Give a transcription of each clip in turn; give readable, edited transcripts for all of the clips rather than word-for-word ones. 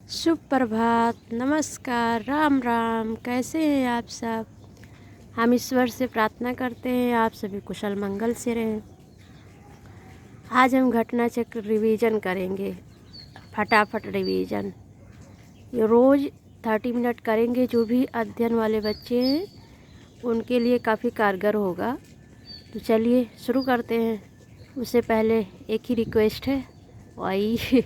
सुप्रभात, नमस्कार, राम राम। कैसे हैं आप सब? हम ईश्वर से प्रार्थना करते हैं आप सभी कुशल मंगल से रहें। आज हम घटना चक्र रिवीजन करेंगे, फटाफट रिवीजन। ये रोज़ 30 मिनट करेंगे। जो भी अध्ययन वाले बच्चे हैं उनके लिए काफ़ी कारगर होगा। तो चलिए शुरू करते हैं। उससे पहले एक ही रिक्वेस्ट है, वही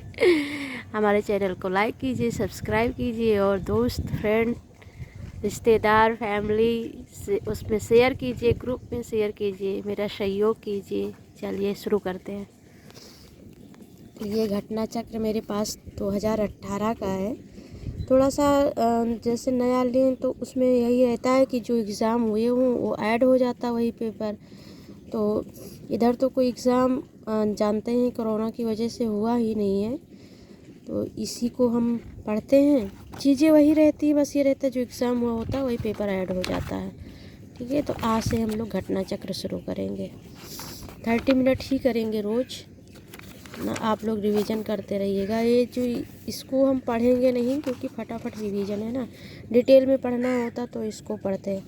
हमारे चैनल को लाइक कीजिए, सब्सक्राइब कीजिए और दोस्त, फ्रेंड, रिश्तेदार, फैमिली से उसमें शेयर कीजिए, ग्रुप में शेयर कीजिए, मेरा सहयोग कीजिए। चलिए शुरू करते हैं। ये घटना चक्र मेरे पास 2018 का है। थोड़ा सा जैसे नया लें तो उसमें यही रहता है कि जो एग्ज़ाम हुए हों वो ऐड हो जाता वही पेपर। तो इधर तो कोई एग्ज़ाम जानते हैं कोरोना की वजह से हुआ ही नहीं है, तो इसी को हम पढ़ते हैं। चीज़ें वही रहती हैं, बस ये रहता है जो एग्ज़ाम हुआ होता है वही पेपर ऐड हो जाता है। ठीक है, तो आज से हम लोग घटना चक्र शुरू करेंगे। 30 मिनट ही करेंगे रोज़ ना। आप लोग रिवीजन करते रहिएगा। ये जो इसको हम पढ़ेंगे नहीं क्योंकि फटाफट रिवीजन है ना। डिटेल में पढ़ना होता तो इसको पढ़ते,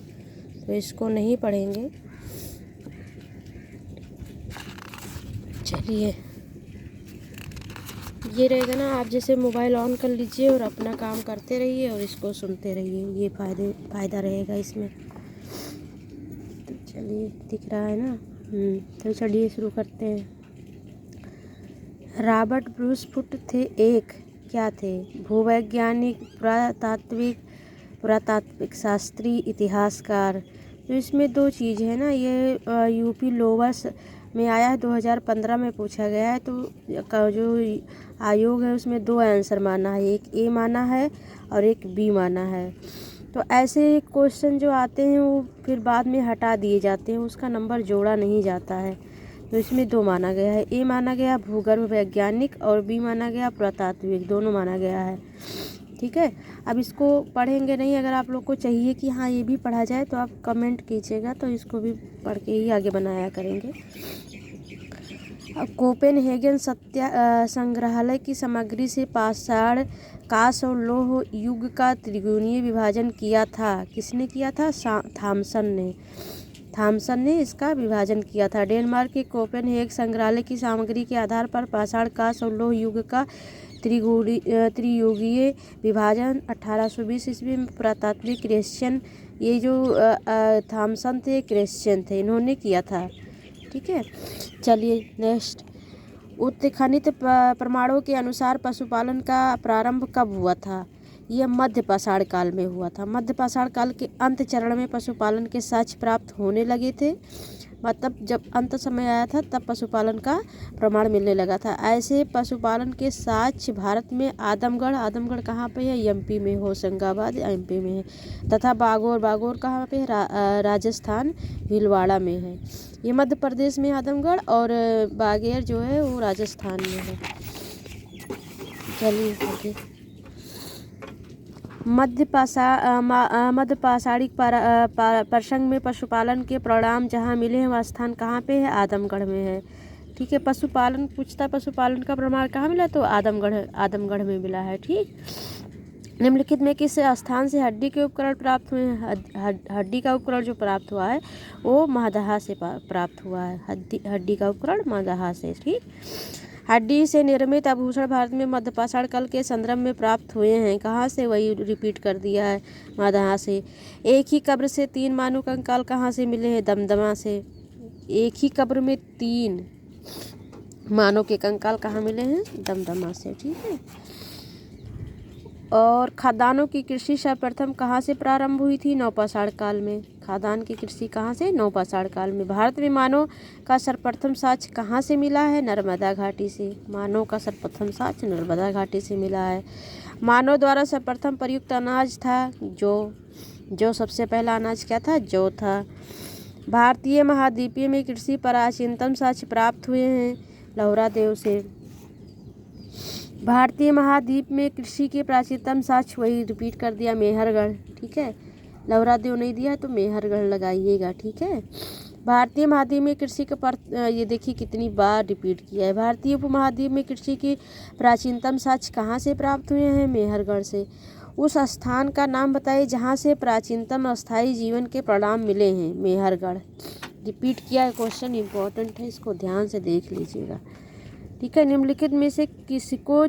तो इसको नहीं पढ़ेंगे। चलिए, ये रहेगा ना, आप जैसे मोबाइल ऑन कर लीजिए और अपना काम करते रहिए और इसको सुनते रहिए। ये फ़ायदा रहेगा इसमें। तो चलिए, दिख रहा है ना। तो चलिए शुरू करते हैं। रॉबर्ट ब्रूस फुट थे एक क्या थे? भूवैज्ञानिक, पुरातात्विक शास्त्री, इतिहासकार। तो इसमें दो चीज़ है ना। ये यूपी लोवर्स में आया है, 2015 में पूछा गया है। तो जो आयोग है उसमें दो आंसर माना है, एक ए माना है और एक बी माना है। तो ऐसे क्वेश्चन जो आते हैं वो फिर बाद में हटा दिए जाते हैं, उसका नंबर जोड़ा नहीं जाता है। तो इसमें दो माना गया है, ए माना गया भूगर्भ वैज्ञानिक और बी माना गया पुरातात्विक, दोनों माना गया है। ठीक है, अब इसको पढ़ेंगे नहीं। अगर आप लोग को चाहिए कि हाँ ये भी पढ़ा जाए तो आप कमेंट कीजिएगा, तो इसको भी पढ़ के ही आगे बनाया करेंगे। कोपेनहेगन संग्रहालय की सामग्री से पाषाण, कांस और लौह युग का त्रिकोणीय विभाजन किया था। किसने किया था? थॉमसन ने इसका विभाजन किया था। डेनमार्क के कोपेनहेग संग्रहालय की सामग्री के आधार पर पाषाण, कांस और लौह युग का त्रियुगीय विभाजन 1820 ईस्वी में पुरातात्विक क्रिश्चियन, ये जो थॉमसन थे क्रिश्चियन थे, इन्होंने किया था। ठीक है, चलिए नेक्स्ट। उत्खनित प्रमाणों के अनुसार पशुपालन का प्रारंभ कब हुआ था? यह मध्य पाषाण काल में हुआ था। मध्य पाषाण काल के अंत चरण में पशुपालन के साक्ष्य प्राप्त होने लगे थे। मतलब जब अंत समय आया था तब पशुपालन का प्रमाण मिलने लगा था। ऐसे पशुपालन के साक्ष्य भारत में आदमगढ़ कहाँ पे है? एमपी में। होशंगाबाद एमपी में है। तथा बागोर कहाँ पे है? राजस्थान, भीलवाड़ा में है। ये मध्य प्रदेश में आदमगढ़ और बागेर जो है वो राजस्थान में है। चलिए आगे। मध्य पाषाणिक प्रसंग में पशुपालन के परिणाम जहाँ मिले हैं वह स्थान कहाँ पे है? आदमगढ़ में है। ठीक है, पशुपालन पूछता, पशुपालन का प्रमाण कहाँ मिला? तो आदमगढ़ में मिला है। ठीक, निम्नलिखित में किस स्थान से हड्डी के उपकरण प्राप्त हुए हैं? हड्डी का उपकरण जो प्राप्त हुआ है वो महदहा से प्राप्त हुआ है। हड्डी का उपकरण महदहा से। ठीक, हड्डी से निर्मित आभूषण भारत में मध्य पाषाण काल के संदर्भ में प्राप्त हुए हैं। कहाँ से? वही रिपीट कर दिया है, महदहा से। एक ही कब्र से 3 मानव कंकाल कहाँ से मिले हैं? दमदमा से। एक ही कब्र में 3 मानव के कंकाल कहाँ मिले हैं? दमदमा से। ठीक है, और खाद्यान्नों की कृषि सर्वप्रथम कहाँ से प्रारंभ हुई थी? नवपाषाण काल में। खाद्यान्न की कृषि कहाँ से? नवपाषाण काल में। भारत में मानव का सर्वप्रथम साक्ष्य कहाँ से मिला है? नर्मदा घाटी से। मानव का सर्वप्रथम साक्ष्य नर्मदा घाटी से मिला है। मानव द्वारा सर्वप्रथम प्रयुक्त अनाज था जो सबसे पहला अनाज क्या था? जौ था। भारतीय महाद्वीपीय में कृषि प्राचीनतम साक्ष्य प्राप्त हुए हैं लौहरा देव से। भारतीय महाद्वीप में कृषि के प्राचीनतम साक्ष्य, वही रिपीट कर दिया, मेहरगढ़। ठीक है, लौहरा देव नहीं दिया है तो मेहरगढ़ लगाइएगा। ठीक है, भारतीय महाद्वीप में कृषि का ये देखिए कितनी बार रिपीट किया है। भारतीय उपमहाद्वीप में कृषि के प्राचीनतम साक्ष्य कहाँ से प्राप्त हुए हैं? मेहरगढ़ से। उस स्थान का नाम बताइए जहाँ से प्राचीनतम अस्थायी जीवन के प्रमाण मिले हैं। मेहरगढ़। रिपीट किया है, क्वेश्चन इंपॉर्टेंट है, इसको ध्यान से देख लीजिएगा। ठीक है। निम्नलिखित में से किसको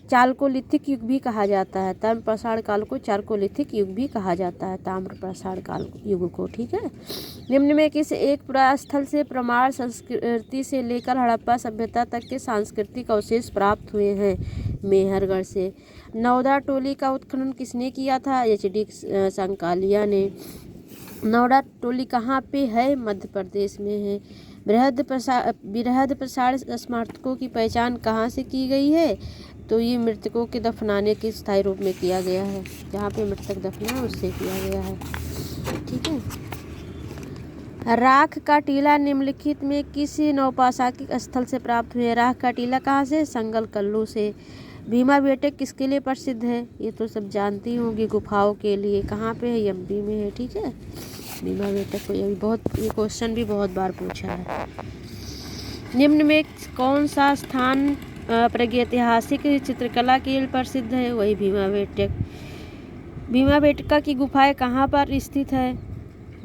चालकोलिथिक युग भी कहा जाता है? ताम्र प्रसार काल को चालकोलिथिक युग भी कहा जाता है, ताम्र प्रसार काल युग को। ठीक है। निम्न में किस एक पुरास्थल से प्रमाण संस्कृति से लेकर हड़प्पा सभ्यता तक के सांस्कृतिक अवशेष प्राप्त हुए हैं? मेहरगढ़ से। नौदा टोली का उत्खनन किसने किया था? HD संकालिया ने। नौदा टोली कहाँ पे है? मध्य प्रदेश में है। बृहद प्रसार स्मारकों की पहचान कहाँ से की गई है? तो ये मृतकों के दफनाने के स्थायी रूप में किया गया है, जहाँ पे मृतक दफना है उससे किया गया है। ठीक है। राख का टीला निम्नलिखित में किस नौपाशाकिक स्थल से प्राप्त हुए? राख का टीला कहाँ से? संगल कल्लू से। भीमाबेटक किसके लिए प्रसिद्ध है? ये तो सब जानती होंगी, गुफाओं के लिए। कहाँ पे है? MP में है। ठीक है। भीमाबेटक को ये क्वेश्चन भी बहुत बार पूछा है। निम्न में कौन सा स्थान प्रागैतिहासिक चित्रकला के लिए प्रसिद्ध है? वही भीमाबेटक। भीमाबेटका की गुफाएं कहाँ पर स्थित है?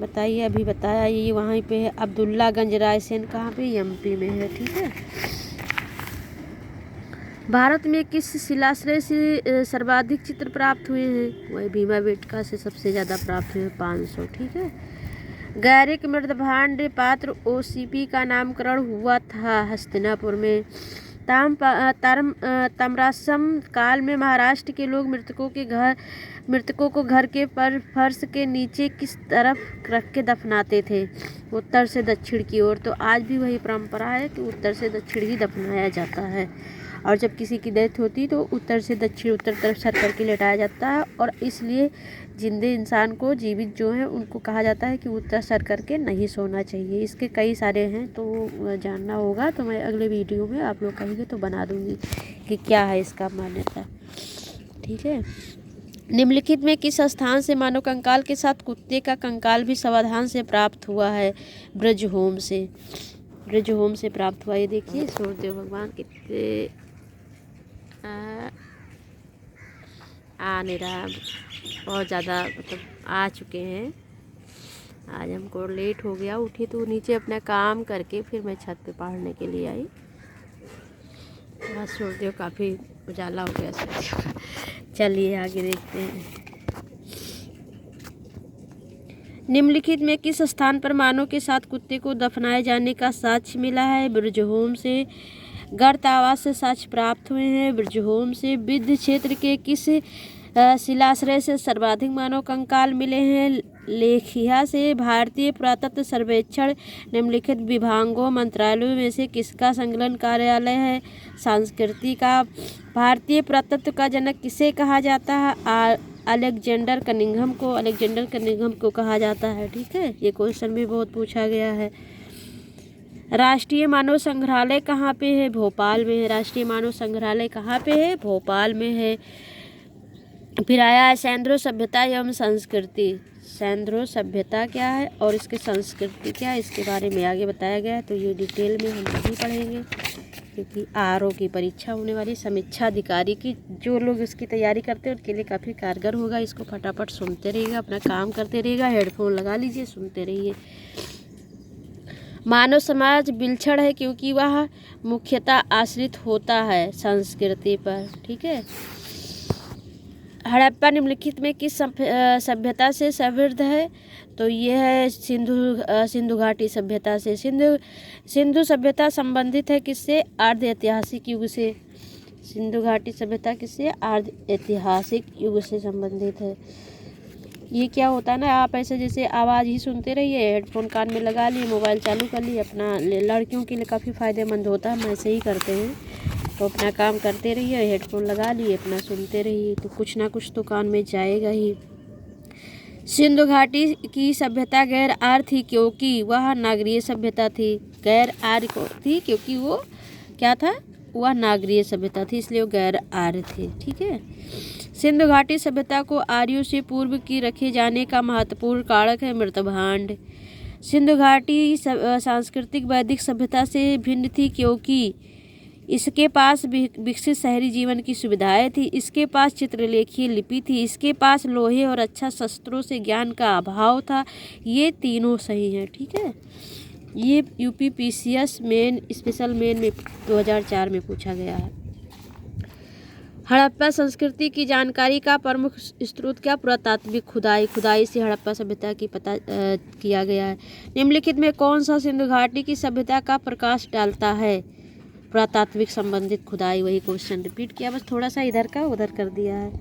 बताइए, अभी बताया, ये वहीं पे है। अब्दुल्लागंज रायसेन कहाँ पे? MP में है। ठीक है। भारत में किस शिलाश्रय से सर्वाधिक चित्र प्राप्त हुए हैं? वही भीमाबेटका से सबसे ज़्यादा प्राप्त हुए, 500। ठीक है। गैरिक मृदभांड पात्र OCP का नामकरण हुआ था हस्तिनापुर में। ताम्रसम काल में महाराष्ट्र के लोग मृतकों को घर के फर्श के नीचे किस तरफ रख के दफनाते थे? उत्तर से दक्षिण की ओर। तो आज भी वही परंपरा है कि उत्तर से दक्षिण ही दफनाया जाता है। और जब किसी की डेथ होती तो उत्तर से दक्षिण, उत्तर तरफ सर करके लेटाया जाता है। और इसलिए जिंदे इंसान को, जीवित जो हैं, उनको कहा जाता है कि उत्तर सर करके नहीं सोना चाहिए। इसके कई सारे हैं, तो जानना होगा तो मैं अगले वीडियो में आप लोग कहेंगे तो बना दूंगी कि क्या है इसका मान्यता। ठीक है। निम्नलिखित में किस स्थान से मानव कंकाल के साथ कुत्ते का कंकाल भी सावधान से प्राप्त हुआ है? ब्रजहोम से। ब्रजहोम से प्राप्त हुआ। ये देखिए सूर्यदेव भगवान कितने आ नहीं रहा, बहुत ज़्यादा मतलब आ चुके हैं। आज हमको लेट हो गया, उठी तो नीचे अपना काम करके फिर मैं छत पे पढ़ने के लिए आई। आज सूर्यदेव काफ़ी उजाला हो गया सूर्यदेव का। चलिए आगे देखते हैं। निम्नलिखित में किस स्थान पर मानव के साथ कुत्ते को दफनाए जाने का साक्ष्य मिला है? ब्रजहोम से। गर्त आवास से साक्ष्य प्राप्त हुए हैं। ब्रजहोम से। विंध्य क्षेत्र के किस शिलाश्रय से सर्वाधिक मानव कंकाल मिले हैं? लेखिया से। भारतीय पुरातत्व सर्वेक्षण निम्नलिखित विभागों मंत्रालयों में से किसका संकलन कार्यालय है? संस्कृति का। भारतीय पुरातत्व का जनक किसे कहा जाता है? अलेक्जेंडर कनिंघम को। अलेक्जेंडर कनिंघम को कहा जाता है। ठीक है। ये क्वेश्चन भी बहुत पूछा गया है। राष्ट्रीय मानव संग्रहालय कहाँ पे है? भोपाल में है। राष्ट्रीय मानव संग्रहालय कहाँ पे है? भोपाल में है। फिर आया है सैंद्रो सभ्यता एवं संस्कृति। सैंद्रो सभ्यता क्या है और इसकी संस्कृति क्या है, इसके बारे में आगे बताया गया है। तो ये डिटेल में हम नहीं पढ़ेंगे क्योंकि RO की परीक्षा होने वाली, समीक्षा अधिकारी की, जो लोग इसकी तैयारी करते हैं उनके लिए काफ़ी कारगर होगा। इसको फटाफट सुनते रहिएगा, अपना काम करते रहिएगा, हेडफोन लगा लीजिए, सुनते रहिए। मानव समाज विलक्षण है क्योंकि वह मुख्यतः आश्रित होता है संस्कृति पर। ठीक है। हड़प्पा निम्नलिखित में किस सभ्यता से समृद्ध है? तो ये है सिंधु घाटी सभ्यता से। सिंधु सभ्यता संबंधित है किससे? अर्ध ऐतिहासिक युग से। सिंधु घाटी सभ्यता किससे? अर्ध ऐतिहासिक युग से संबंधित है। ये क्या होता है ना, आप ऐसे जैसे आवाज़ ही सुनते रहिए, हेडफोन कान में लगा लिए, मोबाइल चालू कर लिए अपना। लड़कियों के लिए काफ़ी फ़ायदेमंद होता है, हम ऐसे ही करते हैं। तो अपना काम करते रहिए, हेडफोन लगा लिए, अपना सुनते रहिए, तो कुछ ना कुछ तो कान में जाएगा ही। सिंधु घाटी की सभ्यता गैर आर्य थी क्योंकि वह नागरीय सभ्यता थी। गैर आर्य थी क्योंकि वो क्या था? वह नागरीय सभ्यता थी, इसलिए वो गैर आर्य थे। ठीक है। सिंधु घाटी सभ्यता को आर्यों से पूर्व की रखे जाने का महत्वपूर्ण कारक है मृतभांड। सिंधु घाटी सांस्कृतिक वैदिक सभ्यता से भिन्न थी क्योंकि इसके पास विकसित शहरी जीवन की सुविधाएं थी, इसके पास चित्रलेखीय लिपि थी, इसके पास लोहे और अच्छा शस्त्रों से ज्ञान का अभाव था। ये तीनों सही हैं। ठीक है, ये यूपीपीसीएस मेन स्पेशल मेन में 2004 में पूछा गया है। हड़प्पा संस्कृति की जानकारी का प्रमुख स्रोत क्या? पुरातात्विक खुदाई से हड़प्पा सभ्यता की पता किया गया है। निम्नलिखित में कौन सा सिंधु घाटी की सभ्यता का प्रकाश डालता है? पुरातात्विक संबंधित खुदाई। वही क्वेश्चन रिपीट किया, बस थोड़ा सा इधर का उधर कर दिया है।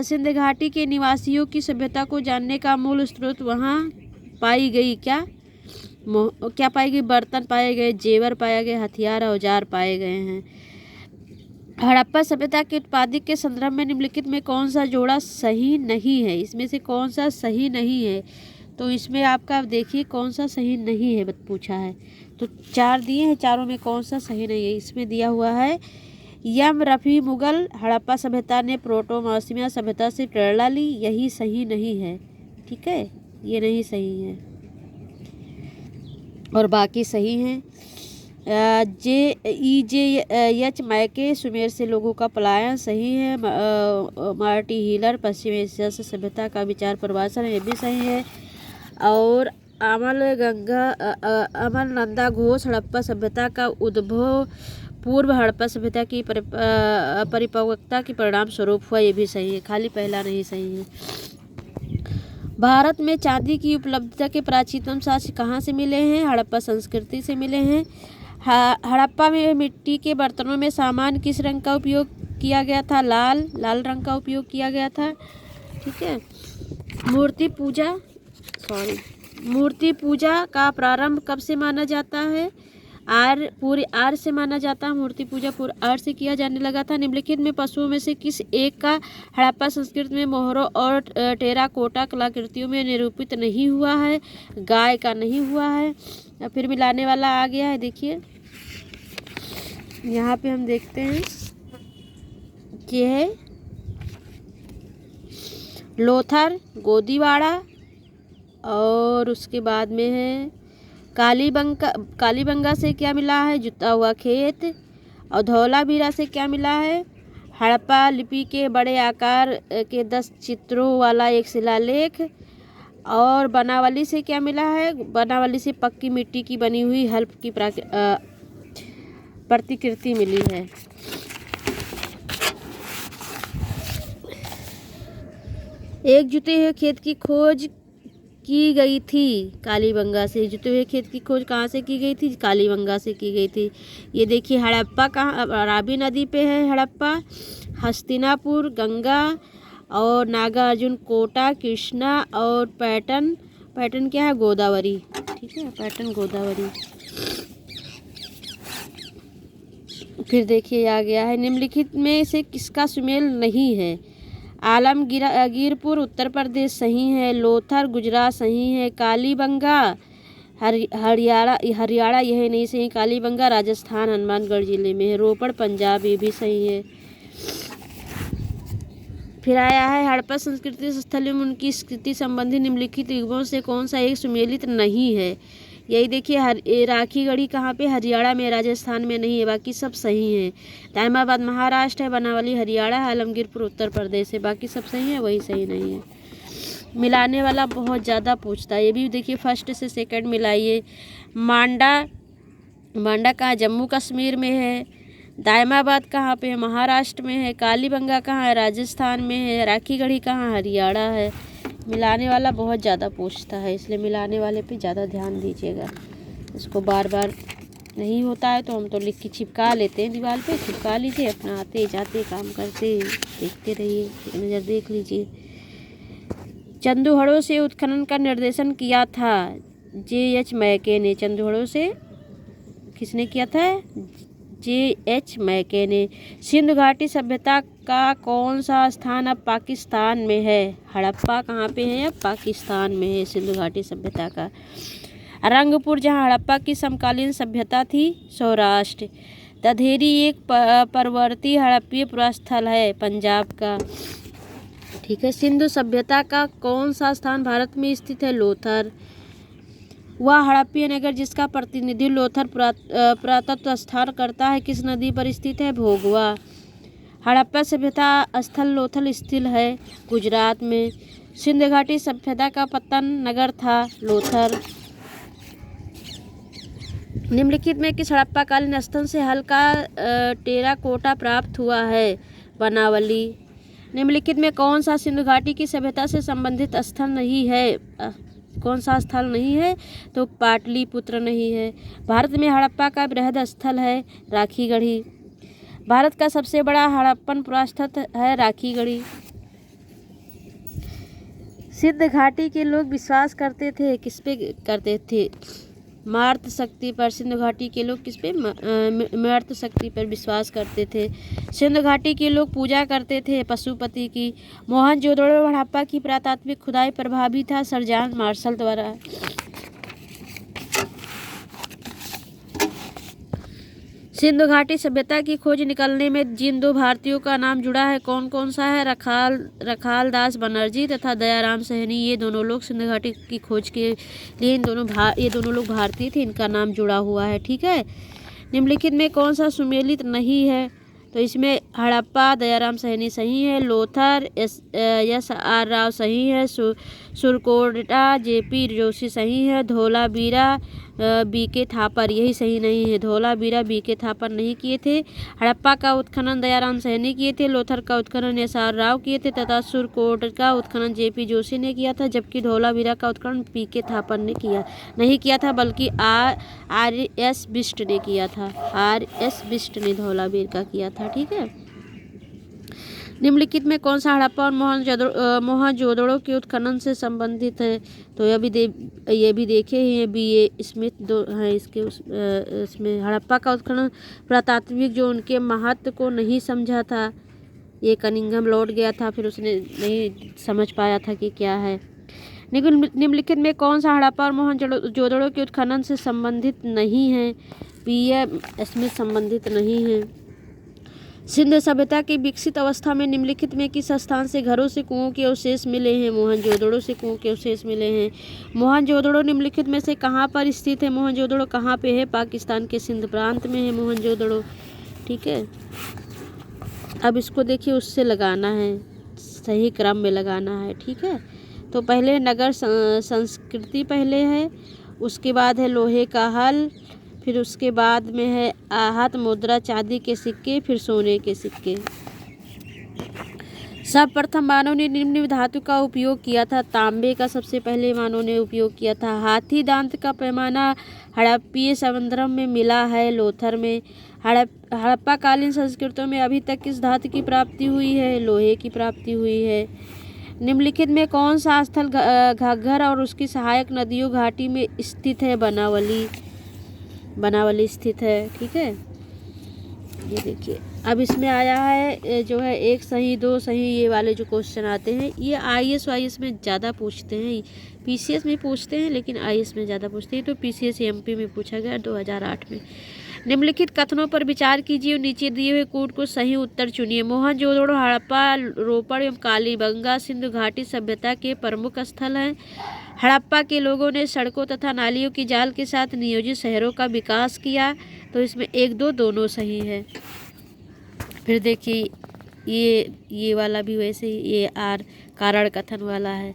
सिंध घाटी के निवासियों की सभ्यता को जानने का मूल स्रोत वहाँ पाई गई क्या पाई गई? बर्तन पाए गए, जेवर पाए गए, हथियार औजार पाए गए हैं। हड़प्पा सभ्यता के उत्पादिक के संदर्भ में निम्नलिखित में कौन सा जोड़ा सही नहीं है? इसमें से कौन सा सही नहीं है? तो इसमें आपका देखिए कौन सा सही नहीं है पूछा है, तो 4 दिए हैं, चारों में कौन सा सही नहीं है? इसमें दिया हुआ है यम रफी मुगल हड़प्पा सभ्यता ने प्रोटो मौसमिया सभ्यता से प्रेरणा ली, यही सही नहीं है। ठीक है, ये नहीं सही है और बाकी सही हैं। एच मैके सुमेर से लोगों का पलायन सही है। मार्टी हीलर पश्चिम एशिया से सभ्यता का विचार प्रवासन, ये भी सही है। और अमल नंदा घोष हड़प्पा सभ्यता का उद्भव पूर्व हड़प्पा सभ्यता की परिपक्वता के परिणाम स्वरूप हुआ, ये भी सही है। खाली पहला नहीं सही है। भारत में चांदी की उपलब्धता के प्राचीनतम साक्ष्य कहाँ से मिले हैं? हड़प्पा संस्कृति से मिले हैं। हड़प्पा में मिट्टी के बर्तनों में सामान किस रंग का उपयोग किया गया था? लाल रंग का उपयोग किया गया था। ठीक है, मूर्ति पूजा का प्रारंभ कब से माना जाता है? पूरे आर से माना जाता है। मूर्ति पूजा पूरे आर से किया जाने लगा था। निम्नलिखित में पशुओं में से किस एक का हड़प्पा संस्कृति में मोहरों और टेराकोटा कलाकृतियों में निरूपित नहीं हुआ है? गाय का नहीं हुआ है। फिर मिलाने वाला आ गया है। देखिए यहाँ पे हम देखते हैं कि है लोथर, गोदीवाड़ा, और उसके बाद में है कालीबंगा से क्या मिला है? जुता हुआ खेत। और धौलावीरा से क्या मिला है? हड़प्पा लिपि के बड़े आकार के 10 चित्रों वाला एक शिलालेख। और बनावली से क्या मिला है? बनावली से पक्की मिट्टी की बनी हुई हल्प की प्रतिकृति मिली है। एक जुते हुए खेत की खोज की गई थी कालीबंगा से। जुते हुए खेत की खोज कहाँ से की गई थी? कालीबंगा से की गई थी। ये देखिए हड़प्पा कहाँ? रावी नदी पे है हड़प्पा। हस्तिनापुर, गंगा और नागार्जुन कोटा, कृष्णा और पैटर्न क्या है? गोदावरी। ठीक है, पैटर्न गोदावरी। फिर देखिए आ गया है निम्नलिखित में से किसका सुमेल नहीं है? आलमगीरपुर उत्तर प्रदेश सही है। लोथर गुजरात सही है। कालीबंगा हरियाणा यह नहीं सही। कालीबंगा राजस्थान हनुमानगढ़ जिले में है। रोपड़ पंजाब, ये भी सही है। फिर आया है हड़प्पा संस्कृति स्थलों में उनकी स्थिति संबंधी निम्नलिखित युगों से कौन सा एक सुमेलित नहीं है? यही देखिए राखीगढ़ी कहाँ पे? हरियाणा में, राजस्थान में नहीं है, बाकी सब सही हैं। दायमाबाद महाराष्ट्र है, बनावली हरियाणा है, आलमगीरपुर उत्तर प्रदेश है, बाकी सब सही है, वही सही नहीं है। मिलाने वाला बहुत ज़्यादा पूछता है। ये भी देखिए फर्स्ट से सेकंड मिलाइए। मांडा कहाँ? जम्मू कश्मीर में है। दायमाबाद कहाँ पे है? महाराष्ट्र में है। कालीबंगा कहाँ है? राजस्थान में है। राखीगढ़ी कहाँ? हरियाणा है। मिलाने वाला बहुत ज़्यादा पूछता है, इसलिए मिलाने वाले पे ज़्यादा ध्यान दीजिएगा। इसको बार बार नहीं होता है तो हम तो लिख के चिपका लेते हैं दीवार पे। चिपका लीजिए, अपना आते जाते काम करते देखते रहिए, एक नज़र देख लीजिए। चंदूहड़ों से उत्खनन का निर्देशन किया था? J.H. मैके ने। चंदूहड़ों से किसने किया था? J.H. मैके ने। सिंधु घाटी सभ्यता का कौन सा स्थान अब पाकिस्तान में है? हड़प्पा कहाँ पे है? अब पाकिस्तान में है सिंधु घाटी सभ्यता का। रंगपुर जहाँ हड़प्पा की समकालीन सभ्यता थी, सौराष्ट्र। दधेरी एक परवर्ती हड़प्पीय पुरास्थल है, पंजाब का। ठीक है। सिंधु सभ्यता का कौन सा स्थान भारत में स्थित है? लोथर। वह हड़प्पा नगर जिसका प्रतिनिधि लोथल पुरातत्व स्थान करता है किस नदी पर स्थित है? भोगवा। हड़प्पा सभ्यता स्थल लोथल स्थित है गुजरात में। सिंध घाटी सभ्यता का पतन नगर था लोथल। निम्नलिखित में किस हड़प्पा कालीन स्थल से हल्का टेराकोटा प्राप्त हुआ है? बनावली। निम्नलिखित में कौन सा सिंधु घाटी की सभ्यता से संबंधित स्थल नहीं है? कौन सा स्थल नहीं है? तो पाटलिपुत्र नहीं है। भारत में हड़प्पा का बृहद स्थल है राखीगढ़ी। भारत का सबसे बड़ा हड़प्पन पुरातत्व है राखीगढ़ी। सिंध घाटी के लोग विश्वास करते थे किस पे करते थे? मार्त शक्ति पर। सिंध घाटी के लोग किस पे? मार्त शक्ति पर विश्वास करते थे। सिंध घाटी के लोग पूजा करते थे पशुपति की। मोहनजोदड़ो हड़प्पा की पुरातात्विक खुदाई प्रभावी था सर जॉन मार्शल द्वारा। सिंधु घाटी सभ्यता की खोज निकलने में जिन दो भारतीयों का नाम जुड़ा है कौन कौन सा है? रखाल दास बनर्जी तथा दयाराम सहनी। ये दोनों लोग सिंधु घाटी की खोज के लिए ये दोनों लोग भारतीय थे, इनका नाम जुड़ा हुआ है। ठीक है। निम्नलिखित में कौन सा सुमेलित नहीं है? तो इसमें हड़प्पा दयाराम सहनी सही है। लोथर SR राव सही है। सुरकोटा JP जोशी सही है। धोलावीरा BK थापर यही सही नहीं है। धोलावीरा BK थापर नहीं किए थे। हड़प्पा का उत्खनन दयाराम सहनी किए थे। लोथर का उत्खनन SR राव किए थे तथा सुरकोट का उत्खनन JP जोशी ने किया था, जबकि धोलावीरा का उत्खनन BK थापर ने नहीं किया था, बल्कि RS बिष्ट ने किया था। RS बिष्ट ने धोलावीर का किया था। ठीक है। निम्नलिखित में कौन सा हड़प्पा और मोहनजोदड़ो के उत्खनन से संबंधित है? तो ये भी देखे ही हैं BA स्मिथ दो हैं इसके इसमें। हड़प्पा का उत्खनन पुरातात्विक जो उनके महत्व को नहीं समझा था, ये कनिंघम लौट गया था, फिर उसने नहीं समझ पाया था कि क्या है। निम्नलिखित में कौन सा हड़प्पा और मोहनजोदड़ो के उत्खनन से संबंधित नहीं है? BA स्मिथ संबंधित नहीं है। सिंध सभ्यता की विकसित अवस्था में निम्नलिखित में किस स्थान से घरों से कुओं के अवशेष मिले हैं? मोहनजोदड़ो से कुओं के अवशेष मिले हैं। मोहनजोदड़ो निम्नलिखित में से कहाँ पर स्थित है? मोहनजोदड़ो कहाँ पे है? पाकिस्तान के सिंध प्रांत में है मोहनजोदड़ो। ठीक है। अब इसको देखिए, उससे लगाना है, सही क्रम में लगाना है। ठीक है। तो पहले नगर संस्कृति पहले है, उसके बाद है लोहे का हल, फिर उसके बाद में है आहत मुद्रा चांदी के सिक्के, फिर सोने के सिक्के। सर्वप्रथम मानव ने निम्न धातु का उपयोग किया था। तांबे का सबसे पहले मानव ने उपयोग किया था। हाथी दांत का पैमाना हड़प्पीय संदर्भ में मिला है लोथर में। हड़प्पा कालीन संस्कृतियों में अभी तक किस धातु की प्राप्ति हुई है? लोहे की प्राप्ति हुई है। निम्नलिखित में कौन सा स्थल घग्गर और उसकी सहायक नदियों घाटी में स्थित है? बनावली स्थित है। ठीक है। ये देखिए, अब इसमें आया है जो है 1 सही 2 सही, ये वाले जो क्वेश्चन आते हैं ये IAS में ज़्यादा पूछते हैं। PCS में पूछते हैं लेकिन IAS में ज़्यादा पूछते हैं। तो PCS MP में पूछा गया 2008 में। निम्नलिखित कथनों पर विचार कीजिए और नीचे दिए हुए कोड को सही उत्तर चुनिए। मोहनजोदड़ो हड़प्पा रोपड़ एवं कालीबंगा सिंधु घाटी सभ्यता के प्रमुख स्थल हैं। हड़प्पा के लोगों ने सड़कों तथा नालियों की जाल के साथ नियोजित शहरों का विकास किया। तो इसमें 1 2 दोनों सही है। फिर देखिए ये वाला भी वैसे ही, ये कारण कथन वाला है।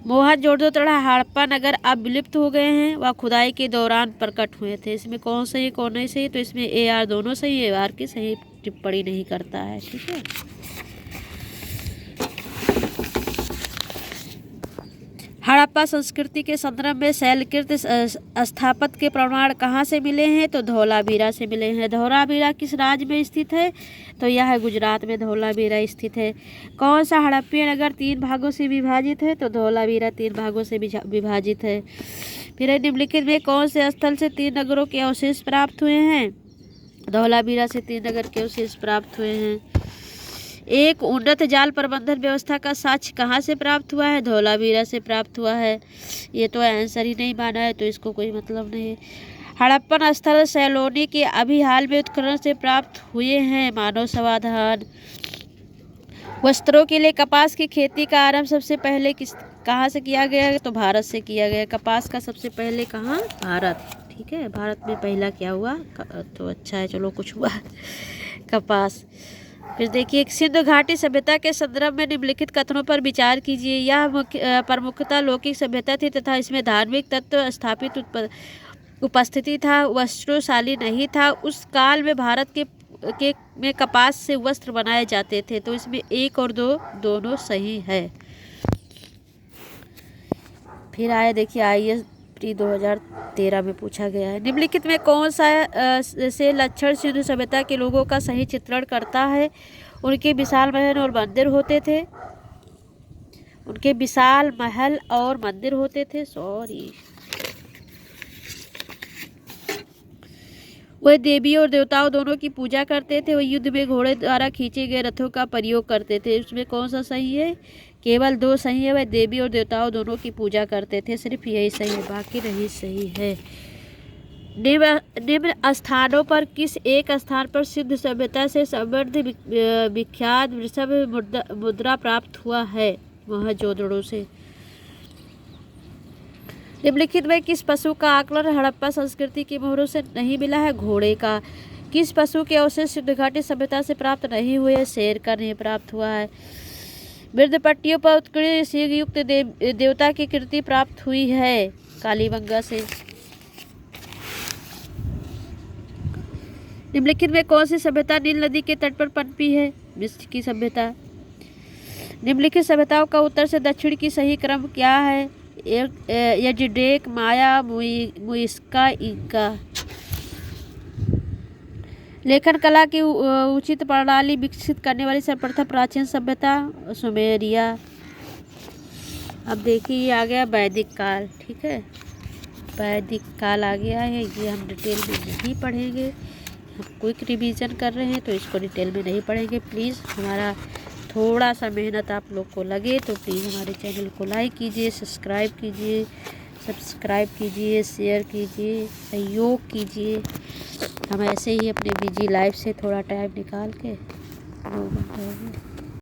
मोहनजोदड़ो तथा हड़प्पा नगर अब विलुप्त हो गए हैं, वह खुदाई के दौरान प्रकट हुए थे। इसमें कौन सही कौन नहीं सही? तो इसमें AR दोनों सही, AR की सही टिप्पणी नहीं करता है। ठीक है। हड़प्पा संस्कृति के संदर्भ में शैलकृत स्थापत्य के प्रमाण कहाँ से मिले हैं? तो धोलावीरा से मिले हैं। धोलावीरा किस राज्य में स्थित है? तो यह गुजरात में धोलावीरा स्थित है। कौन सा हड़प्पीय नगर 3 भागों से विभाजित है? तो धोलावीरा 3 भागों से विभाजित है। फिर निम्नलिखित में कौन से स्थल से 3 नगरों के अवशेष प्राप्त हुए हैं? धोलावीरा से 3 नगर के अवशेष प्राप्त हुए हैं। एक उन्नत जाल प्रबंधन व्यवस्था का साक्ष्य कहाँ से प्राप्त हुआ है? धोलावीरा से प्राप्त हुआ है। ये तो आंसर ही नहीं माना है, तो इसको कोई मतलब नहीं है। हड़प्पन स्थल सैलोनी के अभी हाल में उत्खनन से प्राप्त हुए हैं। मानव समाधान। वस्त्रों के लिए कपास की खेती का आरंभ सबसे पहले कहाँ से किया गया है? तो भारत से किया गया। कपास का सबसे पहले कहाँ? भारत। ठीक है, भारत में पहला क्या हुआ? तो अच्छा है, चलो कुछ हुआ कपास। फिर देखिए, सिंधु घाटी सभ्यता के संदर्भ में निम्नलिखित कथनों पर विचार कीजिए। यह प्रमुखतः लौकिक सभ्यता थी तथा इसमें धार्मिक तत्व स्थापित उपस्थिति था, वस्त्रशाली नहीं था। उस काल में भारत के में कपास से वस्त्र बनाए जाते थे। तो इसमें 1 और 2 दोनों सही है। फिर आए देखिए IAS प्री 2013 में पूछा गया है, निम्नलिखित में कौन सा से लक्षण सिंधु सभ्यता के लोगों का सही चित्रण करता है? उनके विशाल महल और मंदिर होते थे। उनके विशाल महल और मंदिर होते थे। वह देवी और देवताओं दोनों की पूजा करते थे। वह युद्ध में घोड़े द्वारा खींचे गए रथों का प्रयोग करते थे। उसमें कौन सा सही है? केवल 2 सही है। वह देवी और देवताओं दोनों की पूजा करते थे। सिर्फ यही सही है, बाकी नहीं सही है। निम्न स्थानों पर किस एक स्थान पर सिंधु सभ्यता से संबंध विख्यात वृषभ मुद्रा प्राप्त हुआ है? मोहनजोदड़ो से। निम्नलिखित में किस पशु का आकलन हड़प्पा संस्कृति के मोहरों से नहीं मिला है? घोड़े का। किस पशु के अवशेष सिंधु घाटी सभ्यता से प्राप्त नहीं हुए? शेर का नहीं प्राप्त हुआ है। मृद पट्टियों पर उत्कीर्ण सिंह युक्त देवता की कृति प्राप्त हुई है? कालीबंगा से। निम्नलिखित में कौन सी सभ्यता नील नदी के तट पर पनपी है? मिस्र की सभ्यता। निम्नलिखित सभ्यताओं का उत्तर से दक्षिण की सही क्रम क्या है? यजडेक, माया, मुइस्का, इंका। लेखन कला की उचित प्रणाली विकसित करने वाली सर्वप्रथम प्राचीन सभ्यता? सुमेरिया। अब देखिए, ये आ गया वैदिक काल। ठीक है, वैदिक काल आ गया है। ये हम डिटेल में नहीं पढ़ेंगे, हम क्विक रिवीजन कर रहे हैं तो इसको डिटेल में नहीं पढ़ेंगे। प्लीज़ हमारा थोड़ा सा मेहनत आप लोग को लगे तो प्लीज़ हमारे चैनल को लाइक कीजिए, सब्सक्राइब कीजिए, शेयर कीजिए, सहयोग कीजिए। हम ऐसे ही अपने बिजी लाइफ से थोड़ा टाइम निकाल के 2 घंटे